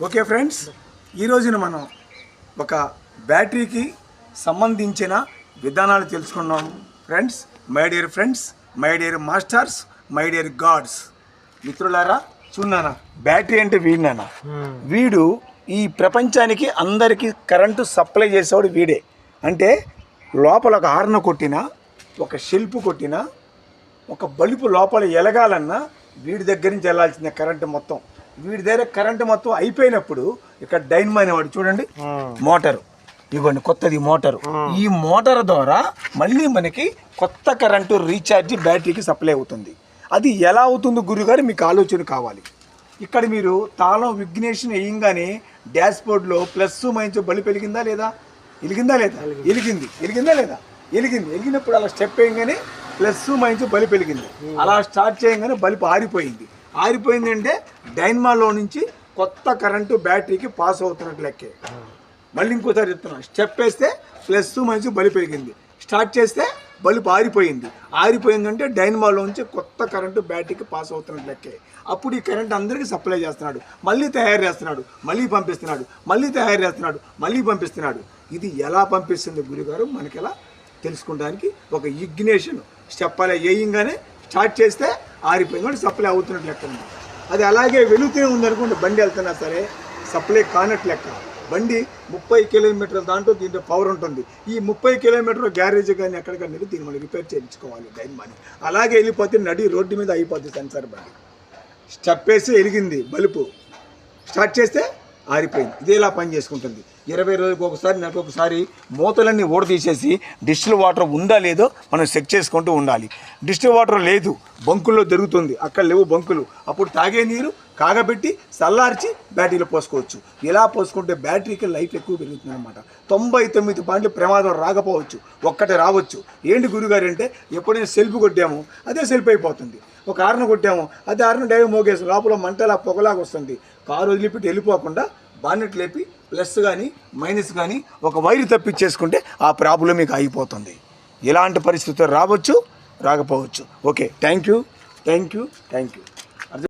Okay friends, ఈ రోజున మనం ఒక బ్యాటరీకి సంబంధించిన విధానాలు తెలుసుకున్నాం friends. My dear masters, my dear God's, మిత్రులారా చూన్నానా, బ్యాటరీ అంటే వీడినానా, వీడు ఈ ప్రపంచానికి అందరికీ కరెంటు సప్లై చేసేవాడు వీడే. అంటే లోపల ఒక హార్న్ కొట్టినా, ఒక షెల్ఫ్ కొట్టినా, ఒక బల్బు లోపల ఎలగాలన్నా వీడి దగ్గర నుంచి వెళ్ళాల్సిన కరెంటు మొత్తం. వీడి దగ్గర కరెంటు మొత్తం అయిపోయినప్పుడు ఇక్కడ డైనమో అనేవాడు చూడండి, మోటారు ఇవ్వండి, కొత్తది మోటారు. ఈ మోటార్ ద్వారా మళ్ళీ మనకి కొత్త కరెంటు రీఛార్జ్ బ్యాటరీకి సప్లై అవుతుంది. అది ఎలా అవుతుంది గురుగారు, మీకు ఆలోచన కావాలి. ఇక్కడ మీరు తాళం విఘ్నేషన్ వేయంగానే డాష్ బోర్డ్లో ప్లస్ మైనస్ బల్బు వెలిగిందా లేదా? వెలిగినప్పుడు అలా స్టెప్ వేయగానే ప్లస్ మైనస్ బల్బు వెలిగింది. అలా స్టార్ట్ చేయగానే బల్బు ఆరిపోయింది అంటే డైనమాలో నుంచి కొత్త కరెంటు బ్యాటరీకి పాస్ అవుతున్నట్టు లెక్కే. మళ్ళీ ఇంకోసారి చెప్తున్నాను, స్టెప్ వేస్తే ప్లస్ మైనస్ బల్బు వెలిగింది, స్టార్ట్ చేస్తే బల్బు ఆరిపోయిందంటే డైనమాలో నుంచి కొత్త కరెంటు బ్యాటరీకి పాస్ అవుతున్నట్టు లెక్కే. అప్పుడు ఈ కరెంట్ అందరికీ సప్లై చేస్తున్నాడు, మళ్ళీ తయారు చేస్తున్నాడు, మళ్ళీ పంపిస్తున్నాడు, మళ్ళీ తయారు చేస్తున్నాడు, మళ్ళీ పంపిస్తున్నాడు. ఇది ఎలా పంపిస్తుంది గురుగారు మనకి ఎలా తెలుసుకోవడానికి? ఒక ఇగ్నిషన్ స్టెప్ అలా వేయంగానే స్టార్ట్ చేస్తే ఆరిపోయింది, సప్లై అవుతున్నట్టు లెక్క. అది అలాగే వెళుతూనే ఉందనుకోండి, బండి వెళ్తున్నా సరే సప్లై కానట్టు లెక్క. బండి 30 కిలోమీటర్ల దాంట్లో దీంట్లో పవర్ ఉంటుంది. ఈ 30 కిలోమీటర్ల గ్యారేజ్ కానీ ఎక్కడికన్నా వెళ్ళి దీన్ని మనం రిపేర్ చేయించుకోవాలి డైనమాని. అలాగే వెళ్ళిపోతే నడి రోడ్డు మీద అయిపోతుంది సెన్సార్ బండి. స్టెప్ వేసి వెలిగింది బల్బు, స్టార్ట్ చేస్తే ఆరిపోయింది. ఇదే ఇలా పని చేసుకుంటుంది. 20 రోజులకు ఒకసారి, నెలకు ఒకసారి మూతలన్నీ ఊడదీసేసి డిస్టిల్ వాటర్ ఉందా లేదో మనం చెక్ చేసుకుంటూ ఉండాలి. డిస్టిల్ వాటర్ లేదు, బంకుల్లో దొరుకుతుంది, అక్కడ లేవు బంకులు. అప్పుడు తాగే నీరు కాగబెట్టి చల్లార్చి బ్యాటరీలో పోసుకోవచ్చు. ఇలా పోసుకుంటే బ్యాటరీకి లైఫ్ ఎక్కువ పెరుగుతుంది అనమాట. 99 పాయింట్లు ప్రమాదం రాకపోవచ్చు, ఒక్కటే రావచ్చు. ఏంటి గురుగారు అంటే, ఎప్పుడైనా సెల్ఫ్ కొట్టాము అదే సెల్ఫ్ అయిపోతుంది, ఒక హార్న్ కొట్టాము అదే హార్న్ డైవ్ మోగేసి లోపల మంటలా పొగలాగా వస్తుంది. కారు వదిలిపెట్టి వెళ్ళిపోకుండా బానెట్ లేపి ప్లస్ కానీ మైనస్ కానీ ఒక వైరు తప్పించేసుకుంటే ఆ ప్రాబ్లం మీకు అయిపోతుంది. ఎలాంటి పరిస్థితులు రావచ్చు, రాకపోవచ్చు. Okay, thank you.